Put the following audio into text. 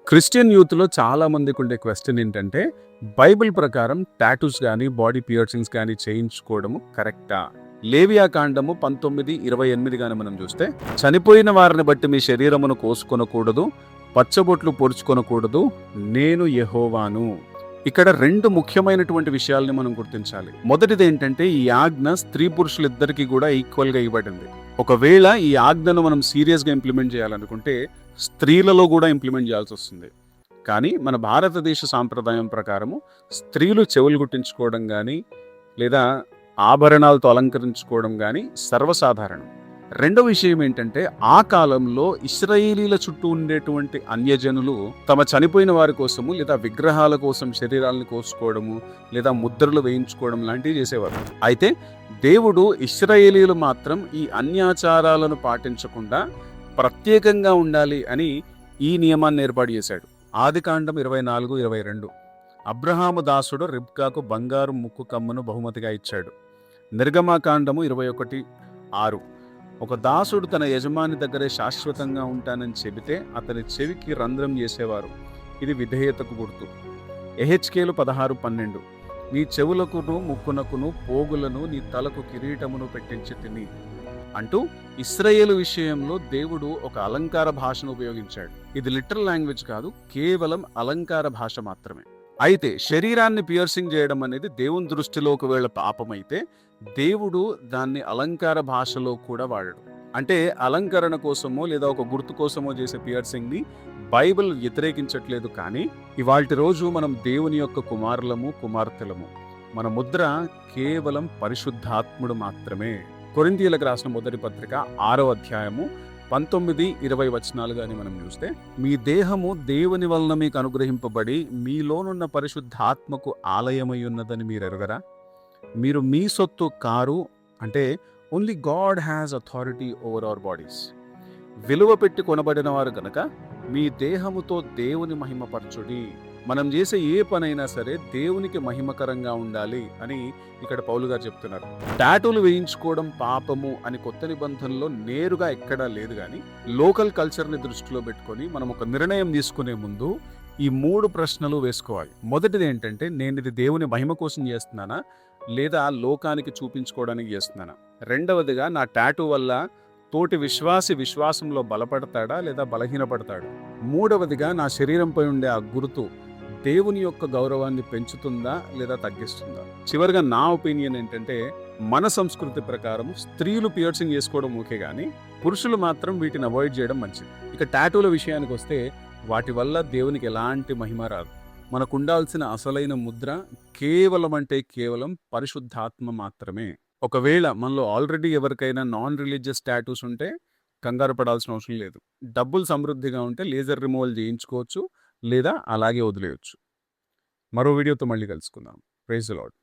Christian యూత్‌లో చాలా మందికుండే question ఏంటంటే, బైబిల్ ప్రకారం టాటూస్ గాని, బాడీ పియర్సింగ్స్ గాని చేయించుకోవడము కరెక్టా? లేవియా కాండము 19:28 గాని మనం చూస్తే, చనిపోయిన వారిని బట్టి మీ శరీరమును కోసుకొనకూడదు, పచ్చబొట్లు పొడుచుకొనకూడదు, నేను యెహోవాను. ఇక్కడ 2 ముఖ్యమైనటువంటి విషయాల్ని మనం గుర్తించాలి. మొదటిదేంటంటే, ఈ ఆజ్ఞ స్త్రీ పురుషులిద్దరికీ కూడా ఈక్వల్‌గా ఇవ్వబడింది. ఒకవేళ ఈ ఆజ్ఞను మనం సీరియస్‌గా ఇంప్లిమెంట్ చేయాలనుకుంటే, స్త్రీలలో కూడా ఇంప్లిమెంట్ చేయాల్సొస్తుంది. కానీ మన భారతదేశ సాంప్రదాయం ప్రకారము స్త్రీలు చెవులు గుట్టించుకోవడం గానీ, లేదా ఆభరణాలతో అలంకరించుకోవడం గానీ సర్వసాధారణం. రెండో విషయం ఏంటంటే, ఆ కాలంలో ఇశ్రాయేలీల చుట్టూ ఉండేటువంటి అన్యజనులు తమ చనిపోయిన వారి కోసము లేదా విగ్రహాల కోసం శరీరాలను కోసుకోవడము లేదా ముద్రలు వేయించుకోవడం లాంటివి చేసేవారు. అయితే దేవుడు ఇశ్రాయేలీలు మాత్రం ఈ అన్యాచారాలను పాటించకుండా ప్రత్యేకంగా ఉండాలి అని ఈ నియమాన్ని ఏర్పాటు చేశాడు. ఆదికాండం 24:22 అబ్రహాము దాసుడు రిబ్కాకు బంగారు ముక్కు కమ్మను బహుమతిగా ఇచ్చాడు. నిర్గమాకాండము 21:6 ఒక దాసుడు తన యజమాని దగ్గరే శాశ్వతంగా ఉంటానని చెబితే అతని చెవికి రంధ్రం చేసేవారు. ఇది విధేయతకు గుర్తు. ఎహెచ్కేలు 16:12 నీ చెవులకును ముక్కునకును పోగులను నీ తలకు కిరీటమును పెట్టించి తిని అంటూ ఇశ్రాయేలు విషయంలో దేవుడు ఒక అలంకార భాషను ఉపయోగించాడు. ఇది లిటరల్ లాంగ్వేజ్ కాదు, కేవలం అలంకార భాష మాత్రమే. అయితే శరీరాన్ని పియర్సింగ్ చేయడం అనేది దేవుని దృష్టిలో ఒకవేళ పాపమైతే దేవుడు దాన్ని అలంకార భాషలో కూడా వాడాడు. అంటే అలంకరణ కోసమో లేదా ఒక గుర్తు కోసమో చేసే పియర్సింగ్ ని బైబిల్ వ్యతిరేకించట్లేదు. కానీ ఇవాల్టి రోజు మనం దేవుని యొక్క కుమారులము కుమార్తెలము. మన ముద్ర కేవలం పరిశుద్ధాత్ముడు మాత్రమే. కొరింథీయులకు రాసిన మొదటి పత్రిక 6వ అధ్యాయము 19-20 వచనాలు గాని మనం చూస్తే, మీ దేహము దేవుని వలన మీకు అనుగ్రహింపబడి మీలోనున్న పరిశుద్ధాత్మకు ఆలయమై ఉన్నదని మీరు ఎరుగరా? మీరు మీ సొత్తు కారు. అంటే only God has authority over our bodies. విలువ పెట్టి కొనబడిన వారు గనక మీ దేహముతో దేవుని మహిమపరచుడి. మనం చేసే ఏ పనైనా సరే దేవునికి మహిమకరంగా ఉండాలి అని ఇక్కడ పౌలు గారు చెప్తున్నారు. టాటూలు వేయించుకోవడం పాపము అని కొత్త నిబంధనలో నేరుగా ఎక్కడా లేదు. కానీ లోకల్ కల్చర్ని దృష్టిలో పెట్టుకొని మనం ఒక నిర్ణయం తీసుకునే ముందు ఈ 3 ప్రశ్నలు వేసుకోవాలి. మొదటిది ఏంటంటే, నేను ఇది దేవుని మహిమ కోసం చేస్తున్నానా లేదా లోకానికి చూపించుకోవడానికి చేస్తున్నానా? రెండవదిగా, నా టాటూ వల్ల తోటి విశ్వాసి విశ్వాసంలో బలపడతాడా లేదా బలహీనపడతాడు? మూడవదిగా, నా శరీరంపై ఉండే ఆ గుర్తు దేవుని యొక్క గౌరవాన్ని పెంచుతుందా లేదా తగ్గిస్తుందా? చివరిగా నా ఒపీనియన్ ఏంటంటే, మన సంస్కృతి ప్రకారం స్త్రీలు పియర్సింగ్ చేసుకోవడం ఓకే, కానీ పురుషులు మాత్రం వీటిని అవాయిడ్ చేయడం మంచిది. ఇక టాటూల విషయానికి వస్తే, వాటి వల్ల దేవునికి ఎలాంటి మహిమ రాదు. మనకు ఉండాల్సిన అసలైన ముద్ర కేవలం పరిశుద్ధాత్మ మాత్రమే. ఒకవేళ మనలో ఆల్రెడీ ఎవరికైనా నాన్ రిలీజియస్ టాటూస్ ఉంటే కంగారు పడాల్సిన అవసరం లేదు. డబ్బులు సమృద్ధిగా ఉంటే లేజర్ రిమూవల్ చేయించుకోవచ్చు లేదా అలాగే వదిలేయచ్చు. మరో వీడియోతో మళ్ళీ కలుసుకుందాం. Praise the lord.